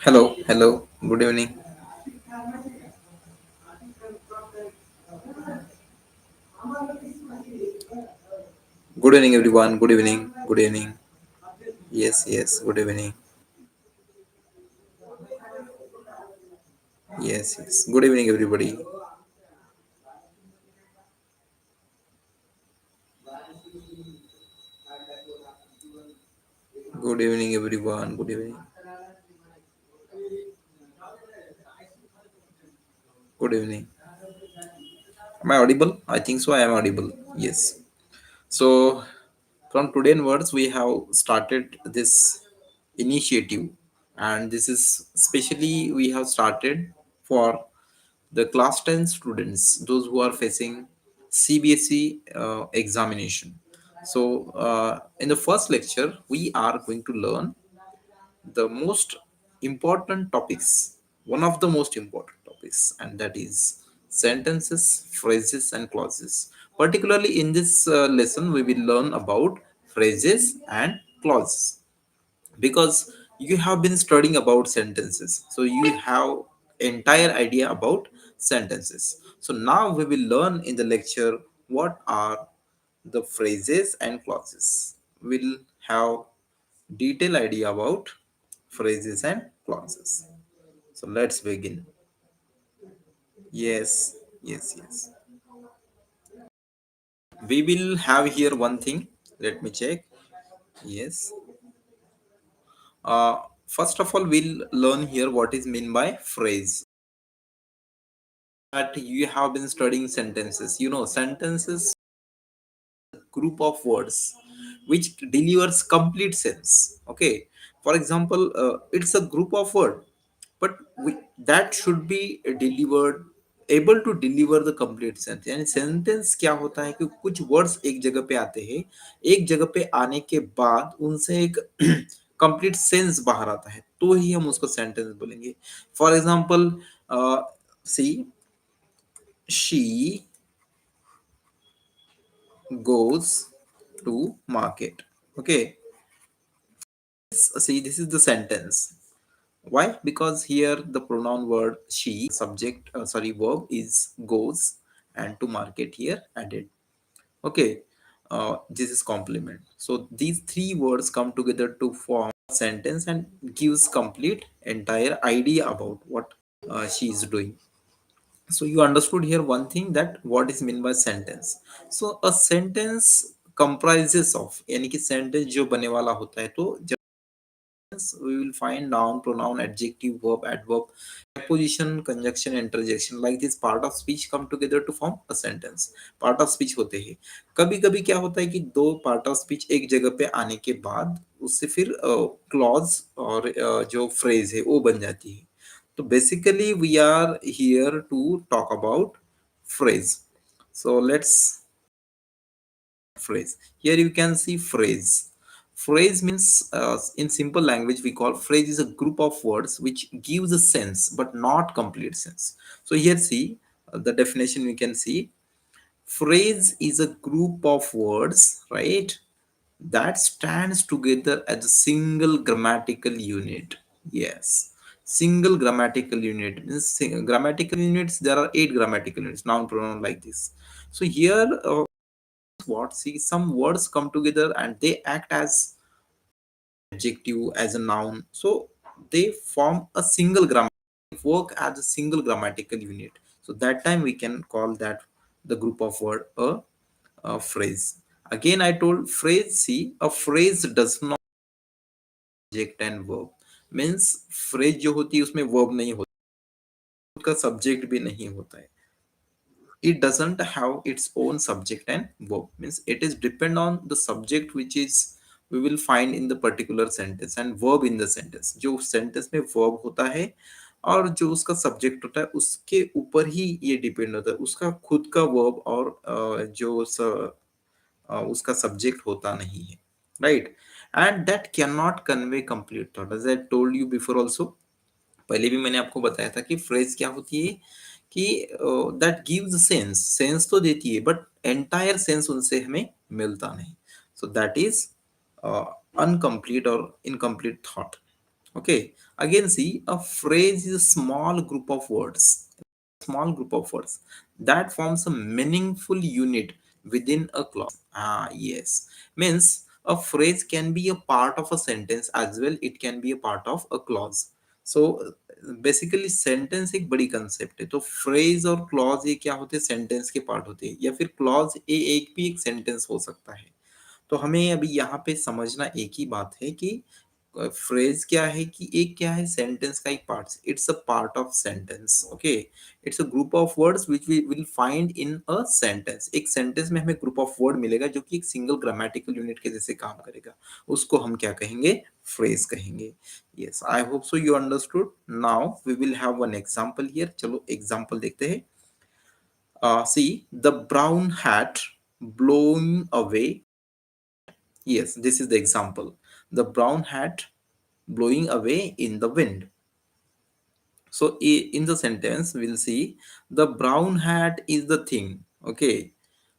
Hello, hello, good evening. Good evening, everyone. Good evening, good evening. Yes, yes, good evening. Yes, yes. Good evening, everybody. Good evening, everyone. Good evening. Good evening. Am I audible? I think so. I am audible. Yes. So, from today onwards, we have started this initiative, and this is specially we have started for the class 10 students, those who are facing CBSE examination. So, in the first lecture, we are going to learn the most important topics, one of the most important topics, and that is sentences, phrases, and clauses. Particularly in this lesson, we will learn about phrases and clauses because you have been studying about sentences, so you have entire idea about sentences. So now we will learn in the lecture what are the phrases and clauses. We'll have detailed idea about phrases and clauses. So let's begin. Yes, yes, yes. We will have here one thing. Let me check. Yes. First of all, we'll learn here what is mean by phrase. That you have been studying sentences. You know, sentences group of words which delivers complete sense. Okay. For example, it's a group of word, but that should be delivered able to deliver the complete sense. यानी sentence क्या होता है कि कुछ words एक जगह पे आते हैं, एक जगह पे आने के बाद उनसे एक कंप्लीट सेंस बाहर आता है, तो ही हम उसको सेंटेंस बोलेंगे. For example, see she goes to market. Okay, see, this is the sentence. Why? Because here the pronoun word she, subject, sorry, verb is goes, and to market here added. Okay, this is complement. So these three words come together to form a sentence and gives complete entire idea about what she is doing. So you understood here one thing, that what is meant by sentence. So a sentence comprises of, यानी कि sentence जो बने वाला होता है, तो we will find noun, pronoun, adjective, verb, adverb, preposition, conjunction, interjection. Like this, part of speech come together to form a sentence. Part of speech होते हैं. कभी कभी क्या होता है कि दो part of speech एक जगह पे आने के बाद उससे फिर clause और जो phrase है वो बन जाती है. तो basically we are here to talk about phrase. So let's phrase. Here you can see phrase. Phrase means, in simple language, we call phrase is a group of words which gives a sense but not complete sense. So here see the definition we can see. Phrase is a group of words, right, that stands together as a single grammatical unit. Yes. Single grammatical unit means grammatical units. There are 8 grammatical units, noun pronoun like this. So here, what, see, some words come together and they act as adjective, as a noun. So they form a single grammar, work as a single grammatical unit. So that time we can call that the group of word a phrase. Again, I told phrase. See, a phrase does not subject and verb. Means phrase जो होती है उसमें verb नहीं होता, उसका subject भी नहीं होता है. It doesn't have its own subject and verb. Means it is depend on the subject which is we will find in the particular sentence and verb in the sentence. जो sentence में verb होता है और जो उसका subject होता है उसके ऊपर ही ये depend होता है. उसका खुद का verb और उसका subject होता नहीं है, right? And that cannot convey complete thought, as I told you before also. पहले भी मैंने आपको बताया था कि फ्रेज क्या होती है कि दैट गिव्स सेंस. सेंस तो देती है बट एंटायर सेंस उनसे हमें मिलता नहीं. सो दैट इज अनकम्प्लीट और incomplete thought. Okay, again, see, a phrase is a small group of words, small group of words that forms a meaningful unit within a clause. Ah, yes. Means a phrase can be a part of a sentence as well, it can be a part of a clause. So basically sentence एक बड़ी concept है. तो phrase और clause ये क्या होते हैं, sentence के पार्ट होते हैं, या फिर क्लॉज ए एक भी एक सेंटेंस हो सकता है. तो हमें अभी यहाँ पे समझना एक ही बात है कि फ्रेज क्या है, कि एक क्या है, सेंटेंस का एक part. It's a part of sentence. Okay, it's a group of words which we will find in a sentence. एक सेंटेंस में हमें ग्रुप ऑफ वर्ड मिलेगा जो कि एक सिंगल ग्रामेटिकल यूनिट के जैसे काम करेगा. उसको हम क्या कहेंगे, फ्रेज कहेंगे. Yes, I hope so you understood. Now we will have one example here. चलो एग्जांपल देखते हैं. See, the brown hat blowing away. Yes, this is the example. The brown hat blowing away in the wind. So in the sentence, we'll see the brown hat is the thing. Okay,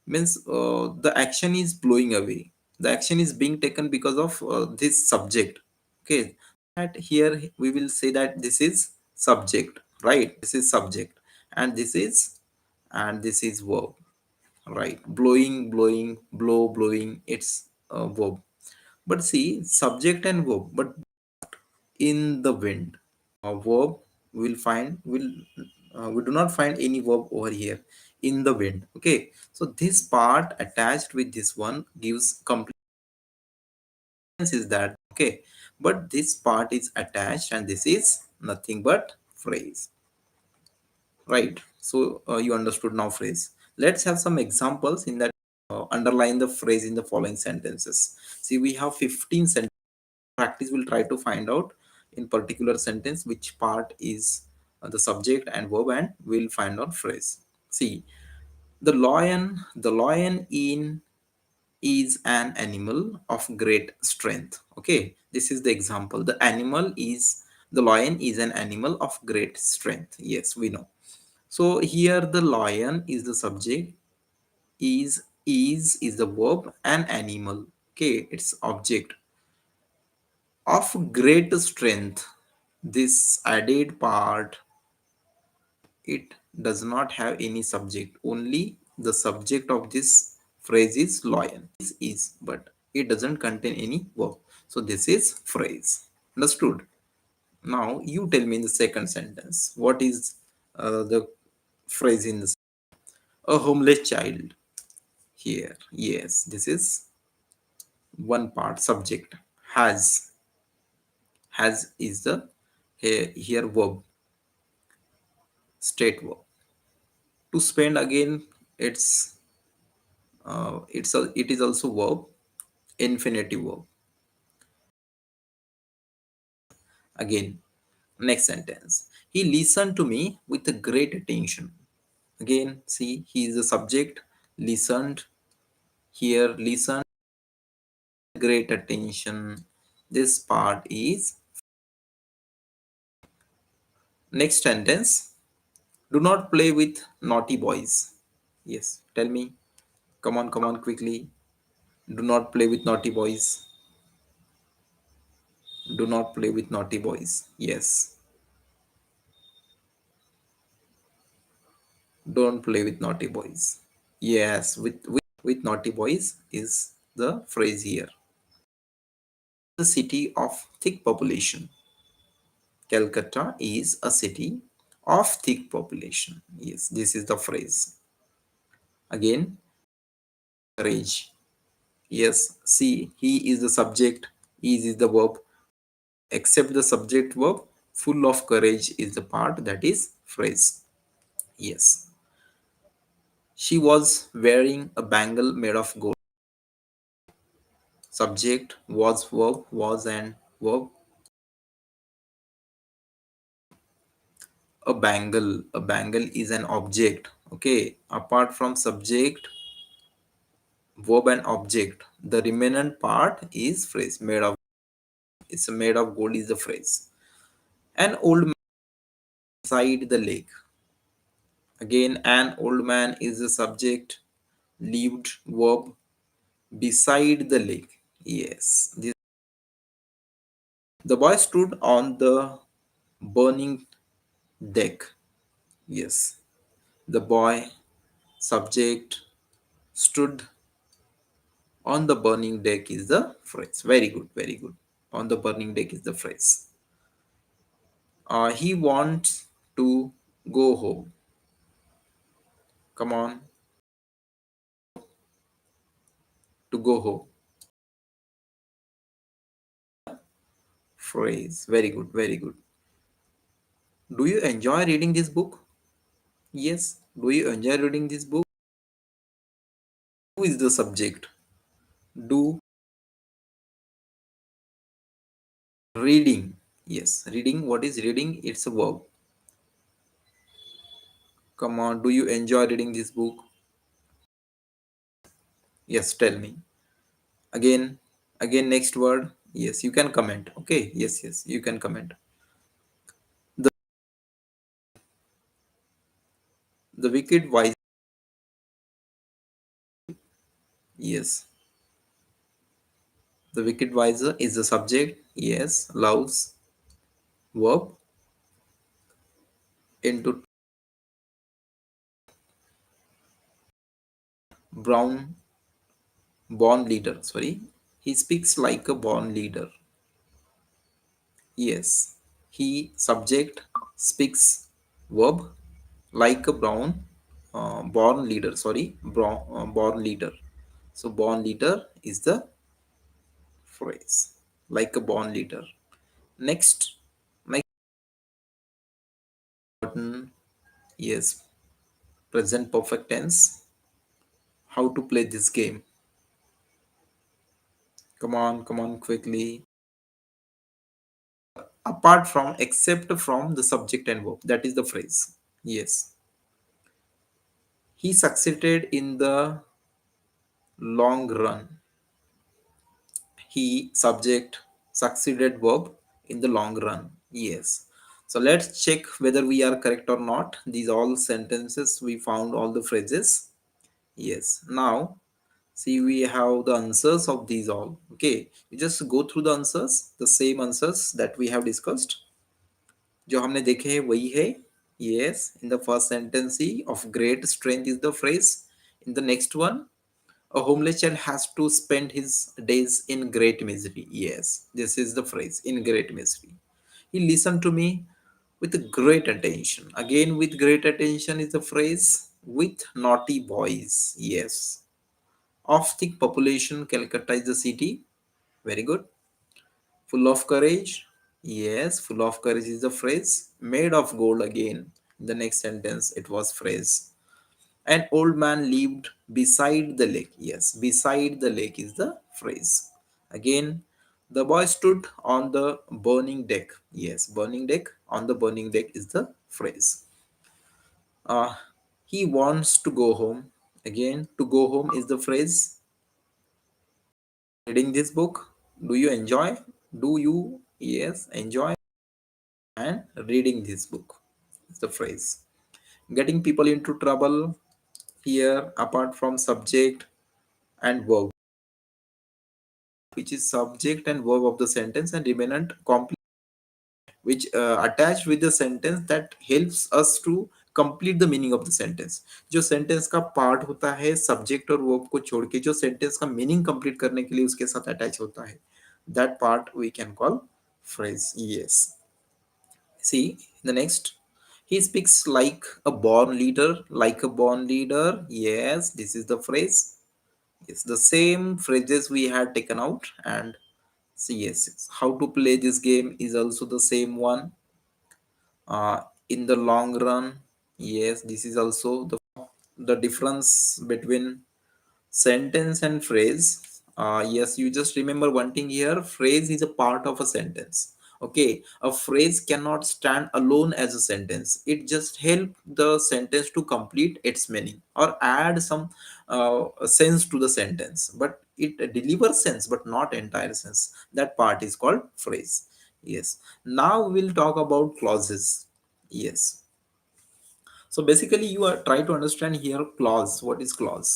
means the action is blowing away. The action is being taken because of this subject. Okay, at here we will say that this is subject, right? This is subject, and this is verb, right? Blowing, blowing, blow, blowing. It's a verb. But see, subject and verb, but in the wind. A verb will find will we do not find any verb over here in the wind. Okay, so this part attached with this one gives complete sense is that okay, but this part is attached and this is nothing but phrase, right? So you understood now phrase. Let's have some examples in that. Underline the phrase in the following sentences. See, we have 15 sentences. Practice will try to find out in particular sentence which part is the subject and verb, and we'll find out phrase. See, the lion in is an animal of great strength. Okay, this is the example. The lion is an animal of great strength. Yes, we know. So here the lion is the subject, is the verb, and animal, okay, it's object of great strength. This added part, it does not have any subject, only the subject of this phrase is lion. This is, but it doesn't contain any verb. So this is phrase. Understood? Now you tell me in the second sentence what is the phrase in this. A homeless child. Here, yes, this is one part, subject. Has is the here verb, straight verb. To spend, again, it is also verb, infinitive verb. Again, next sentence, he listened to me with a great attention. Again, see, he is the subject, listened. Here, listen, great attention. This part is next sentence. Do not play with naughty boys. Yes, tell me. Come on, quickly. Do not play with naughty boys. Do not play with naughty boys. Yes. Don't play with naughty boys. Yes, with naughty boys is the phrase here. The city of thick population. Calcutta is a city of thick population. Yes, this is the phrase. Again, courage. Yes, see, he is the subject, is the verb. Except the subject verb, full of courage is the part that is phrase. Yes, she was wearing a bangle made of gold. Subject was verb, was and verb. A bangle is an object. Okay, apart from subject, verb and object, the remnant part is phrase made of. It's made of gold is the phrase. An old man beside the lake. Again, an old man is the subject, lived verb, beside the lake. Yes. The boy stood on the burning deck. Yes. The boy, subject, stood on the burning deck is the phrase. Very good, very good. On the burning deck is the phrase. He wants to go home. Come on, to go home. Phrase. Very good, very good. Do you enjoy reading this book? Yes. Do you enjoy reading this book? Who is the subject? Do reading. Yes. Reading. What is reading? It's a verb. Come on. Do you enjoy reading this book? Yes. Tell me. Again. Again. Next word. Yes. You can comment. Okay. Yes. Yes. You can comment. The, the wicked wise. Yes. The wicked wiser is the subject. Yes. Loves. Verb. Into brown. Born leader. Sorry. He speaks like a born leader. Yes. He subject speaks verb like a brown born leader. Sorry, born leader. So born leader is the phrase like a born leader. Next, next button. Yes, present perfect tense. How to play this game? Come on, quickly. Apart from, except from the subject and verb. That is the phrase. Yes, he succeeded in the long run. He subject succeeded verb in the long run. Yes. So let's check whether we are correct or not. These all sentences we found all the phrases. Yes. Now see we have the answers of these all. Okay. You just go through the answers, the same answers that we have discussed. जो हमने देखे हैं वही है. Yes. In the first sentence of great strength is the phrase. In the next one, a homeless child has to spend his days in great misery. Yes, this is the phrase, in great misery. He listened to me with great attention. Again, with great attention is the phrase, with naughty boys. Yes. Of thick population, Calcutta is the city. Very good. Full of courage. Yes, full of courage is the phrase. Made of gold again. In the next sentence, it was phrase. An old man lived beside the lake. Yes, beside the lake is the phrase. Again, the boy stood on the burning deck. Yes, burning deck. On the burning deck is the phrase. Uh, he wants to go home. Again, to go home is the phrase. Reading this book. Do you enjoy? Do you? Yes, enjoy. And reading this book is the phrase. Getting people into trouble here, apart from subject and verb, which is subject and verb of the sentence, and remnant complement, which attached with the sentence that helps us to complete the meaning of the sentence. जो sentence का part होता है subject और verb को छोड़ के, जो sentence का मीनिंग कंप्लीट करने के लिए उसके साथ अटैच होता है, that part we can call phrase. Yes. See the next. He speaks like a born leader, like a born leader. Yes, this is the phrase. It's the same phrases we had taken out. And see, yes, how to play this game is also the same one. In the long run, yes, this is also the difference between sentence and phrase. Yes, you just remember one thing here: phrase is a part of a sentence. Okay, a phrase cannot stand alone as a sentence. It just help the sentence to complete its meaning or add some sense to the sentence, but it delivers sense but not entire sense. That part is called phrase. Yes. Now we'll talk about clauses. Yes. So basically, you are try to understand here clause. What is clause?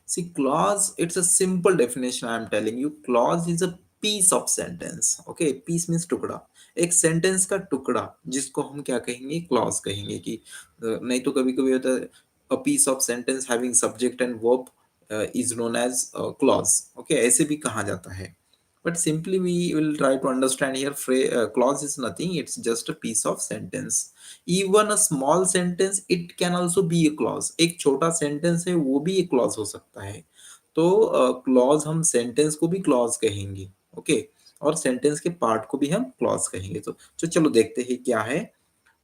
See, clause, it's a simple definition I am telling you. Clause is a piece of sentence. Okay, piece means टुकड़ा. एक sentence का टुकड़ा जिसको हम क्या कहेंगे? Clause कहेंगे कि नहीं तो कभी कभी होता है a piece of sentence having subject and verb is known as clause. Okay, ऐसे भी कहा जाता है. But simply we will try to understand here clause is nothing, it's just a piece of sentence. Even a small sentence it can also be a clause. एक छोटा sentence है वो भी एक clause हो सकता है. तो clause हम sentence को भी clause कहेंगे. ओके, और sentence के part को भी हम clause कहेंगे. तो चलो देखते हैं क्या है.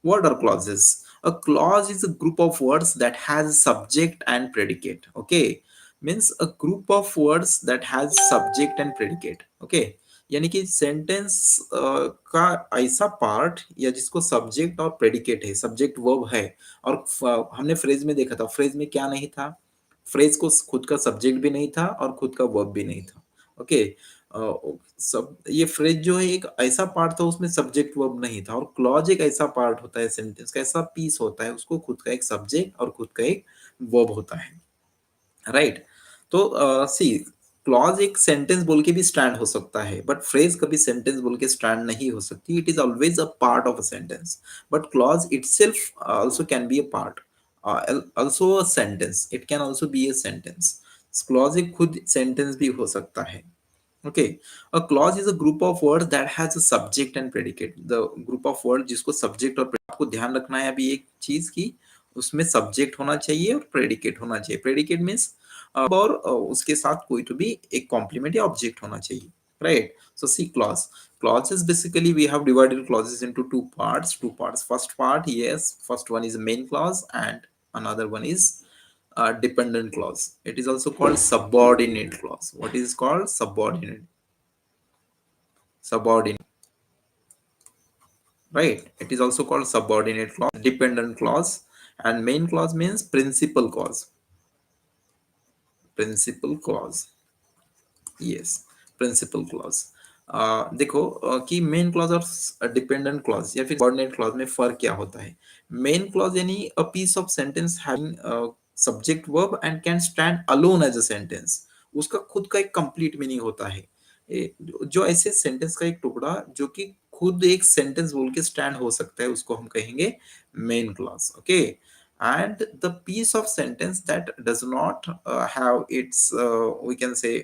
What are clauses? A clause is a group of words that has subject and predicate. Okay, means a group of words that has subject and predicate. Okay, यानी कि सेंटेंस का ऐसा पार्ट या जिसको सब्जेक्ट और प्रेडिकेट है, subject verb है, और हमने फ्रेज में देखा था, फ्रेज में क्या नहीं था, फ्रेज को खुद का सब्जेक्ट भी नहीं था और खुद का वर्ब भी नहीं था. ओके, सब ये फ्रेज जो है एक ऐसा पार्ट था उसमें सब्जेक्ट वर्ब नहीं था, और क्लॉज एक ऐसा पार्ट होता है सेंटेंस का, ऐसा पीस होता है उसको खुद का एक सब्जेक्ट और खुद का एक वर्ब होता है. राइट. तो सी, क्लॉज एक सेंटेंस बोल के भी स्टैंड हो सकता है, बट फ्रेज कभी सेंटेंस बोल के स्टैंड नहीं हो सकती. It is always a part of a sentence, but clause itself also can be a part, also a sentence. It can also be a sentence. Clause एक खुद सेंटेंस भी हो सकता है. Okay, a clause is a group of words that has a subject and predicate. The group of words जिसको subject और आपको ध्यान रखना है अभी एक चीज की, उसमें subject होना चाहिए और predicate होना चाहिए. Predicate means और उसके साथ कोई तो भी एक complement या object होना चाहिए. Right. So see clause. Clauses basically we have divided clauses into two parts. Two parts. First part, yes, first one is main clause and another one is dependent clause. It is also called subordinate clause. What is called subordinate? Subordinate, right? It is also called subordinate clause, dependent clause, and main clause means principal clause. Principal clause. Yes, principal clause. देखो कि main clause और dependent clause या फिर subordinate clause में फर्क क्या होता है. मेन क्लॉज यानी a piece of sentence having subject verb and can stand alone as a sentence. उसका खुद का एक कंप्लीट मीनिंग होता है. जो ऐसे सेंटेंस का एक टुकड़ा जो कि खुद एक सेंटेंस बोल के स्टैंड हो सकता है उसको हम कहेंगे main clause. Okay, and the piece of sentence that does not have its we can say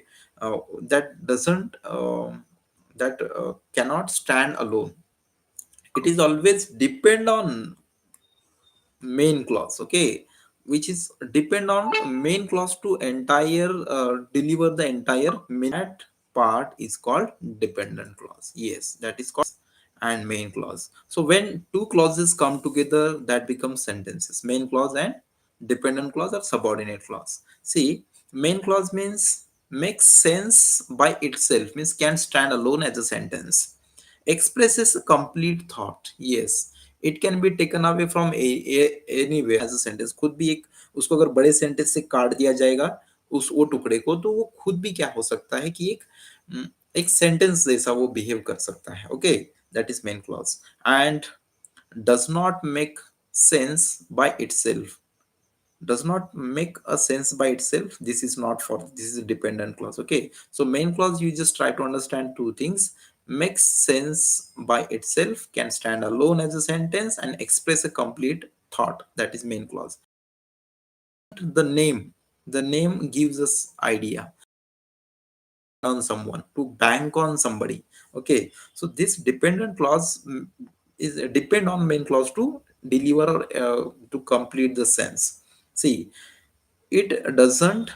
that doesn't that cannot stand alone, it is always depend on main clause. Okay, which is depend on main clause to entire deliver the entire main. That part is called dependent clause. Yes, that is called and main clause. So when two clauses come together, that becomes sentences. Main clause and dependent clause or subordinate clause. See, main clause means makes sense by itself, means can stand alone as a sentence, expresses a complete thought. Yes, it can be taken away from anywhere as a sentence. खुद भी एक उसको अगर बड़े sentence से काट दिया जाएगा उस वो टुकड़े को, तो वो खुद भी क्या हो सकता है कि एक सेंटेंस जैसा वो बिहेव कर सकता है. Okay, that is main clause. And does not make sense by itself, does not make a sense by itself. This is not for, this is a dependent clause. Okay, so main clause you just try to understand two things: makes sense by itself, can stand alone as a sentence, and express a complete thought, that is main clause. The name gives us idea on someone, to bank on somebody. Okay, so this dependent clause is depend on main clause to deliver to complete the sense. See, it doesn't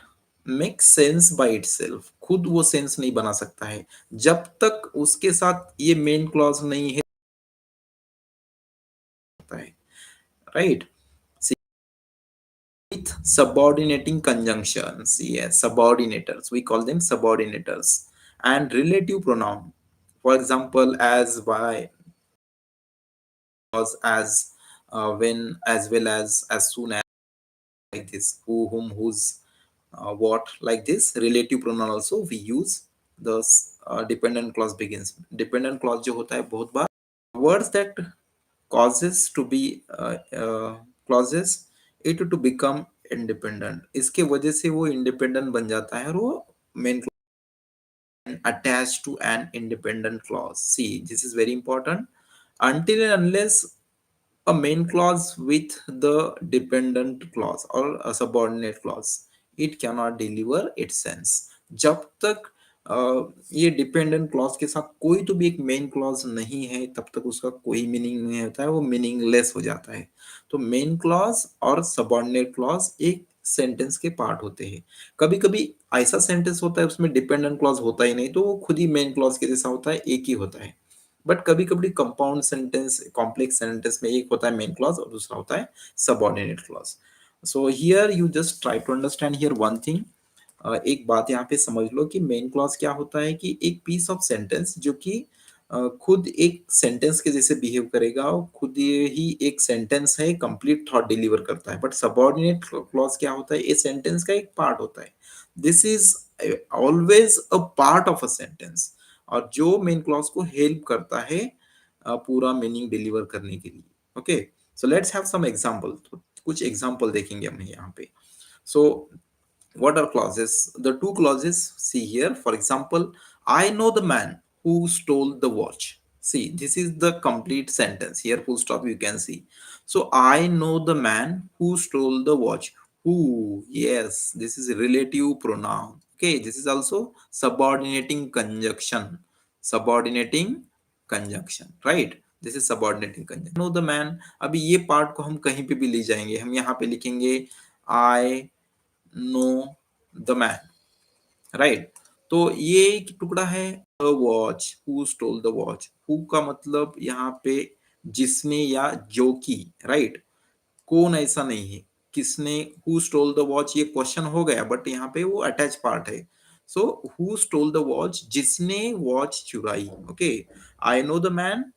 make sense by itself, खुद वो sense नहीं बना सकता है जब तक उसके साथ ये मेन क्लॉज नहीं है, right? With subordinating conjunctions, yes, subordinators, we call them subordinators, and relative pronoun, for example, as, why, was, as, when, as well as soon as, like this, who, whom, whose, what, like this. Relative pronoun also we use. The dependent clause begins. Dependent clause जो होता है बहुत बार words that causes to be clauses it to become independent, इसके वजह से वो independent बन जाता है और वो main clause attached to an independent clause. See, this is very important. Until and unless a main clause with the dependent clause or a subordinate clause, it cannot deliver its sense. जब तक ये dependent clause के साथ कोई तो भी एक main clause नहीं है तब तक उसका कोई मीनिंग नहीं होता है, वो मीनिंगलेस हो जाता है। तो मेन क्लॉज और सबऑर्डिनेट क्लॉज एक सेंटेंस के पार्ट होते हैं। कभी कभी ऐसा सेंटेंस होता है उसमें डिपेंडेंट क्लॉज होता ही नहीं, तो वो खुद ही मेन क्लॉज के जैसा होता है, एक ही होता है। बट कभी कभी कंपाउंड सेंटेंस, कॉम्प्लेक्स सेंटेंस में एक होता है मेन क्लॉज और दूसरा होता है subordinate clause. So here you just try to understand here one thing. एक बात यहाँ पे समझ लो कि मेन क्लॉज क्या होता है कि एक पीस ऑफ सेंटेंस जो कि खुद एक सेंटेंस के जैसे बिहेव करेगा और खुद ही एक सेंटेंस है, कंप्लीट थॉट डिलीवर करता है। बट सबऑर्डिनेट क्लॉज क्या होता है, ये सेंटेंस का एक पार्ट होता है। This is always a part of a sentence, और जो मेन क्लॉज को हेल्प करता है पूरा मीनिंग डिलीवर करने के लिए। Okay, so let's have some example. कुछ एग्जांपल देखेंगे हम यहाँ पे। सो what are clauses? The two clauses, see here, for example, I know the man who stole the watch. See, this is the complete sentence here, full stop, you can see. So I know the man who stole the watch. Who, yes, this is a relative pronoun. Okay, this is also subordinating conjunction. Subordinating conjunction, right? This is subordinating conjunction. Know the man, अभी ये part को हम कहीं पे भी ले जाएंगे। हम यहाँ पे लिखेंगे I no the man, right? तो ये एक टुकड़ा है watch, who stole the watch. Who का मतलब यहाँ पे जिसने या जो कि, राइट? कौन ऐसा नहीं है, किसने। हु स्टोल द वॉच ये क्वेश्चन हो गया, बट यहाँ पे वो अटैच पार्ट है। So who stole the watch, जिसने वॉच चुराई। Okay, I know the man,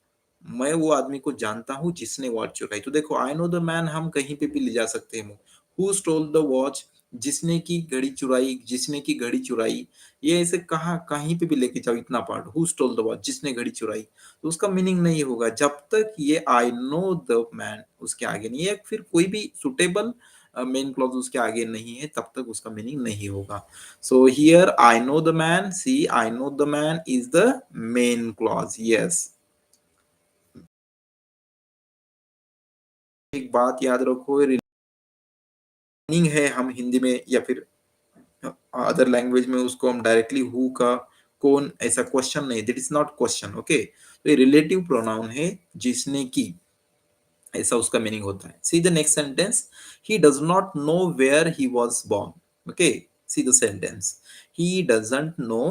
मैं वो आदमी को जानता हूँ जिसने वॉच चुराई। तो देखो, आई नो द मैन हम कहीं पे भी ले जा सकते हैं। हु स्टोल द वॉच, जिसने की घड़ी चुराई, जिसने की घड़ी चुराई। ये ऐसे कहा कहीं पे भी लेके जाओ इतना part, who stole the watch, जिसने घड़ी चुराई, तो उसका मीनिंग नहीं होगा जब तक ये आई नो द मैन उसके आगे नहीं है, फिर कोई भी सुटेबल मेन क्लॉज उसके आगे नहीं है, तब तक उसका मीनिंग नहीं होगा। So here I know the man, see I know the man is the main clause. Yes, एक बात याद रखो, मीनिंग है हम हिंदी में या फिर अदर लैंग्वेज में उसको हम डायरेक्टली हु का कौन ऐसा क्वेश्चन नहीं, that is not question. Okay, तो ये रिलेटिव प्रोनाउन है, जिसने की, ऐसा उसका मीनिंग होता है। See the next sentence, he does not know where he was born. Okay, see the sentence, he doesn't know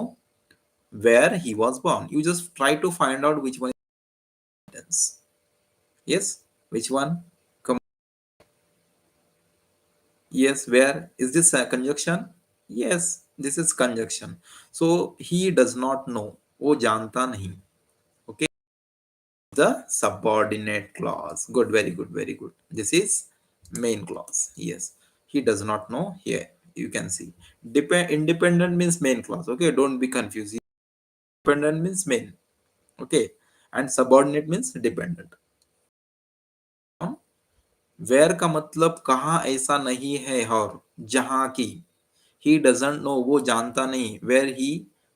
where he was born. You just try to find out which one is the sentence. Yes, which one? Come. Yes, where is this a conjunction? Yes, this is conjunction. So he does not know, वो जानता नहीं। Okay, the subordinate clause. Good, very good, very good. This is main clause. Yes, he does not know. Here you can see independent means main clause. Okay, don't be confused. Independent means main. Okay, and subordinate means dependent. Where का मतलब कहाँ ऐसा नहीं है, और जहां की। ही doesn't no वो जानता नहीं, where he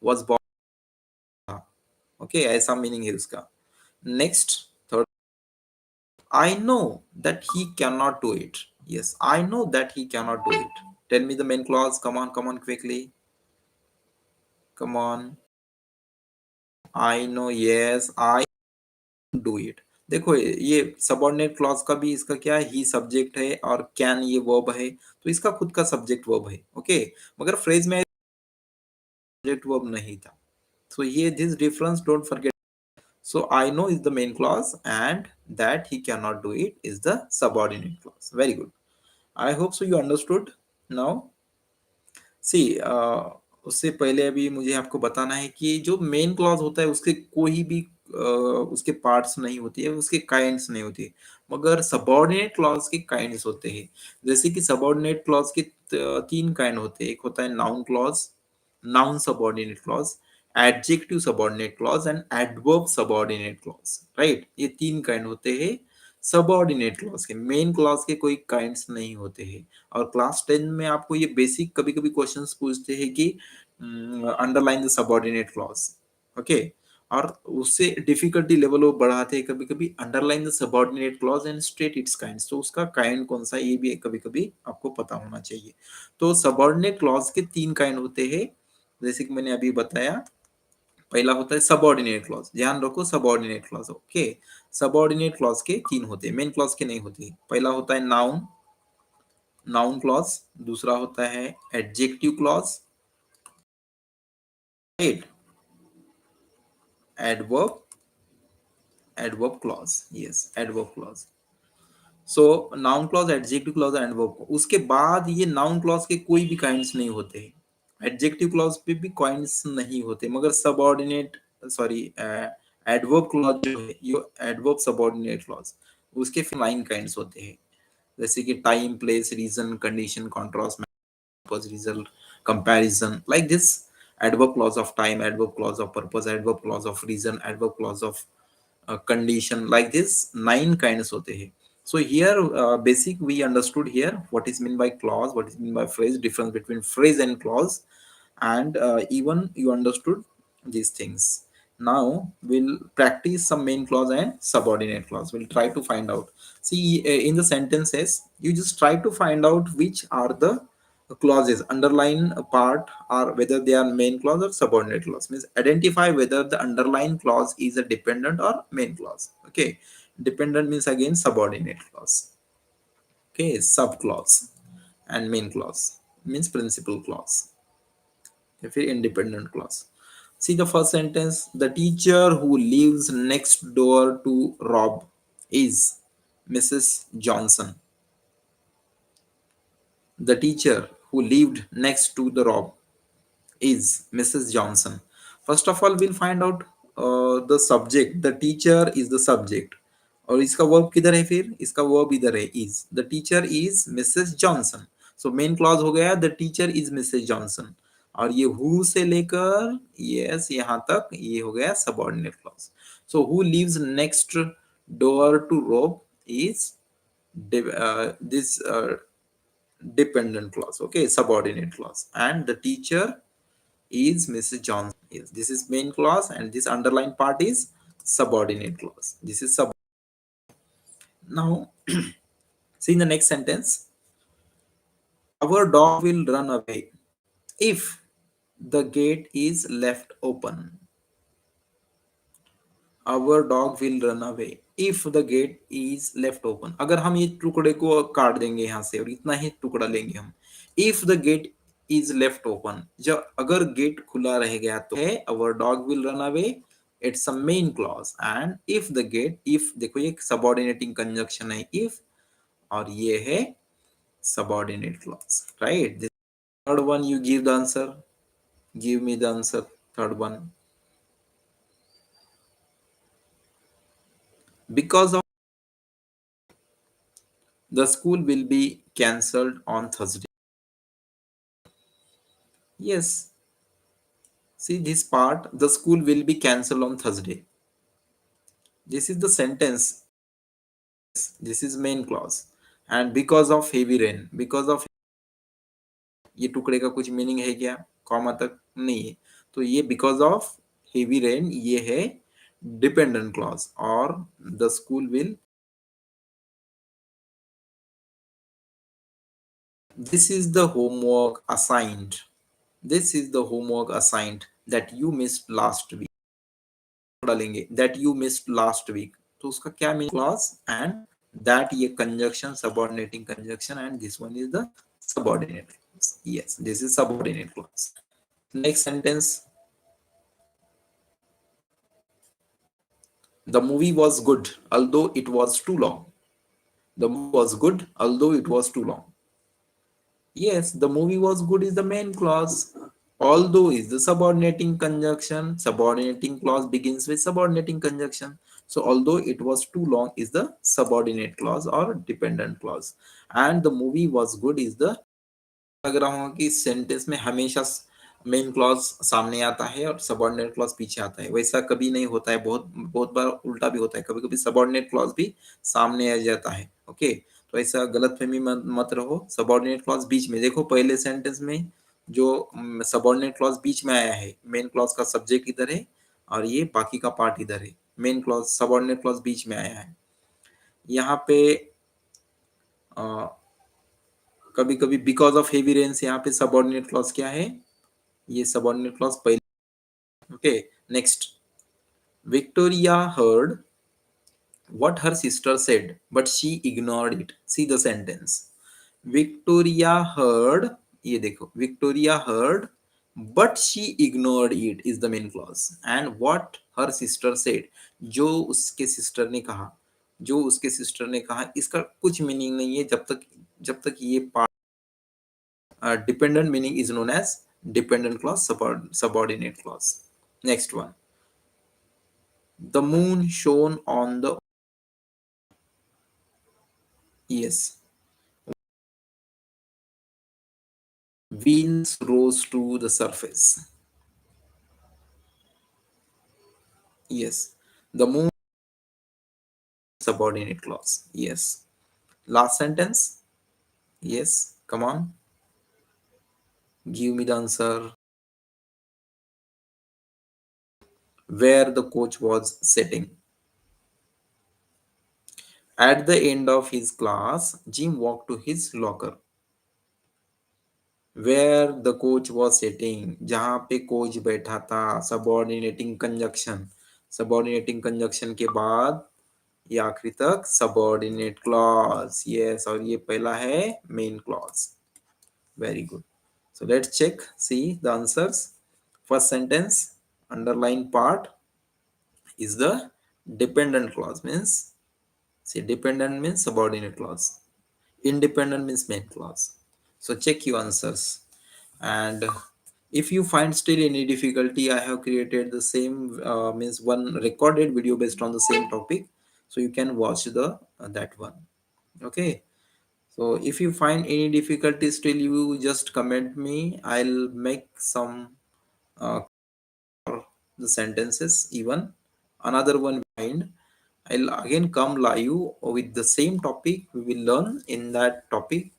was born. Okay, ऐसा मीनिंग है उसका। Next, third, I know that he cannot do it. Yes, I know that he cannot do it. Tell me the main clause. Come on, quickly. Come on. I know. Yes, I do it. देखो ये subordinate clause का भी इसका क्या है, ही subject है और can ये वर्ब है, तो इसका खुद का सब्जेक्ट वर्ब है। ओके, मगर फ्रेज में सब्जेक्ट वर्ब नहीं था। सो ये this difference don't forget. So I know is the main clause and that he cannot do it is the subordinate clause. Very good. I hope so you understood now. सी उससे पहले अभी मुझे आपको बताना है कि जो मेन क्लॉज होता है उसके कोई भी उसके पार्ट्स नहीं होती है, उसके काइंड्स नहीं होती है, मगर सबऑर्डिनेट क्लॉज के काइंड्स होते हैं। जैसे कि सबऑर्डिनेट क्लॉज के तीन काइंड होते हैं। एक होता है noun clause, noun subordinate clause, adjective subordinate clause and adverb subordinate clause. Right, ये तीन काइंड होते हैं सबऑर्डिनेट क्लॉज के। मेन क्लॉज के कोई काइंड्स नहीं होते हैं। और क्लास 10 में आपको ये बेसिक कभी कभी क्वेश्चंस पूछते हैं कि underline the subordinate clause. Okay, और उससे डिफिकल्टी लेवल वो बढ़ाते हैं कभी कभी, underline the subordinate clause and state it's kinds. तो उसका काइंड कौन सा ये भी कभी कभी आपको पता होना चाहिए। तो सबऑर्डिनेट क्लॉज के तीन काइंड होते हैं, जैसे कि मैंने अभी बताया। पहला होता है सबऑर्डिनेट क्लॉज, ध्यान रखो subordinate clause. Okay, subordinate clause के तीन होते हैं, मेन क्लॉज के नहीं होते। पहला होता है नाउन, नाउन क्लॉज। दूसरा होता है adjective clause, right, adverb, adverb clause. Yes, adverb clause. So noun clause, adjective clause, adverb. उसके बाद ये नाउन क्लॉज के कोई भी काइंड्स नहीं होते हैं, एडजेक्टिव क्लॉज पे भी काइंड्स नहीं होते, मगर सबऑर्डिनेट सॉरी एडवर्ब क्लॉज जो है, ये एडवर्ब सबऑर्डिनेट क्लॉज, उसके फिर 9 काइंड्स होते हैं। जैसे कि time, place, reason, condition, contrast, purpose, result, comparison, like this. Adverb clause of time, adverb clause of purpose, adverb clause of reason, adverb clause of condition, like this 9 kinds होते हैं। So here basic we understood here what is mean by clause, what is mean by phrase, difference between phrase and clause, and even you understood these things. Now we'll practice some main clause and subordinate clause. We'll try to find out. See, in the sentences you just try to find out which are the clauses, underline part, or whether they are main clause or subordinate clause. Means identify whether the underlying clause is a dependent or main clause. Okay, dependent means again subordinate clause. Okay, sub clause, and main clause means principal clause, if it independent clause. See the first sentence, the teacher who lives next door to Rob is Mrs. Johnson. The teacher who lived next to the Rob is Mrs. Johnson. First of all, we'll find out the subject. The teacher is the subject. और इसका verb किधर है, फिर इसका verb इधर है, is. The teacher is Mrs Johnson. So main clause हो गया the teacher is Mrs Johnson, और ये हु से लेकर यस यहाँ तक ये हो गया subordinate clause. So who lives next door to Rob is this dependent clause, okay, subordinate clause, and the teacher is Mrs. Johnson. Yes, this is main clause, and this underlined part is subordinate clause. This is sub. Now, see in the next sentence, our dog will run away if the gate is left open. Our dog will run away if the gate is left open. अगर हम ये टुकड़े को काट देंगे यहाँ से और इतना ही टुकड़ा लेंगे हम, if the gate is left open, जब अगर गेट खुला रह गया तो है our dog will run away, it's a main clause, and if the gate, if देखो ये subordinating conjunction है if, और ये है subordinate clause, right? This third one you give the answer, give me the answer, third one. Because of the school will be cancelled on Thursday. Yes. See this part, the school will be cancelled on Thursday. This is the sentence. This is main clause. And because of heavy rain, because of, ये टुकड़े का कुछ meaning है क्या, comma तक नहीं है, तो ये बिकॉज ऑफ हेवी रेन ये है डिपेंडेंट क्लॉज, और the school will This is the homework assigned. This is the homework assigned that you missed last week. डालेंगे that you missed last week. तो उसका क्या मीन क्लॉज एंड that ये conjunction subordinating conjunction and this one is the subordinate clause. Yes, this is subordinate clause. Next sentence. The movie was good although it was too long. The movie was good although it was too long. Yes, the movie was good is the main clause. Although is the subordinating conjunction. Subordinating clause begins with subordinating conjunction. So although it was too long is the subordinate clause or dependent clause. And the movie was good is the, लग रहा होगा कि sentence में हमेशा main clause सामने आता है और सबऑर्डिनेट क्लॉज पीछे आता है, वैसा कभी नहीं होता है, बहुत बहुत बार उल्टा भी होता है, कभी कभी सबऑर्डिनेट क्लॉज भी सामने आ जाता है। ओके, तो ऐसा गलतफहमी मत रहो। सबऑर्डिनेट क्लॉज बीच में देखो, पहले सेंटेंस में जो सबऑर्डिनेट क्लॉज बीच में आया है, मेन क्लॉज का सब्जेक्ट इधर है और ये बाकी का पार्ट इधर है, मेन क्लॉज सबऑर्डिनेट क्लॉज बीच में आया है। यहाँ पे कभी कभी बिकॉज ऑफ हेवी रेन्स, यहाँ पे सबऑर्डिनेट क्लॉज क्या है, ये सबऑर्डिनेट क्लॉज पहले। Okay, next. Victoria heard what her sister said but she ignored it. See the sentence. Victoria heard, ये देखो, Victoria heard but she ignored it is the main clause. And what her sister said, जो उसके sister ने कहा, जो उसके sister ने कहा, इसका कुछ मीनिंग नहीं है जब तक ये part dependent meaning is known as dependent clause, subordinate clause. Next one. The moon shone on the, yes, wheels rose to the surface. Yes, the moon, subordinate clause. Yes. Last sentence. Yes, come on. Give me the answer. Where the coach was sitting. At the end of his class, Jim walked to his locker. Where the coach was sitting, जहाँ पे coach बैठा था, subordinating conjunction, subordinating conjunction के बाद ये आखिरी तक subordinate clause. Yes, और ये पहला है main clause. Very good. So let's check, see the answers. First sentence, underline part is the dependent clause, means, see, dependent means subordinate clause, independent means main clause. So check your answers. And if you find still any difficulty, I have created the same means one recorded video based on the same topic, so you can watch the that one. Okay, so if you find any difficulty still, you just comment me, I'll make some uh, the sentences even another one behind. I'll again come live with the same topic. We will learn in that topic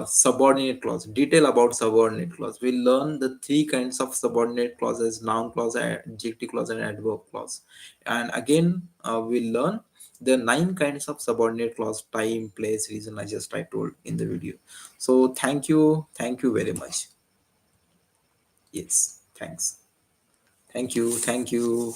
subordinate clause, detail about subordinate clause. We'll learn the three kinds of subordinate clauses: noun clause, adjective clause, and adverb clause. And again, we'll learn the 9 kinds of subordinate clause: time, place, reason, I told in the video. So thank you very much. Yes, thanks. Thank you.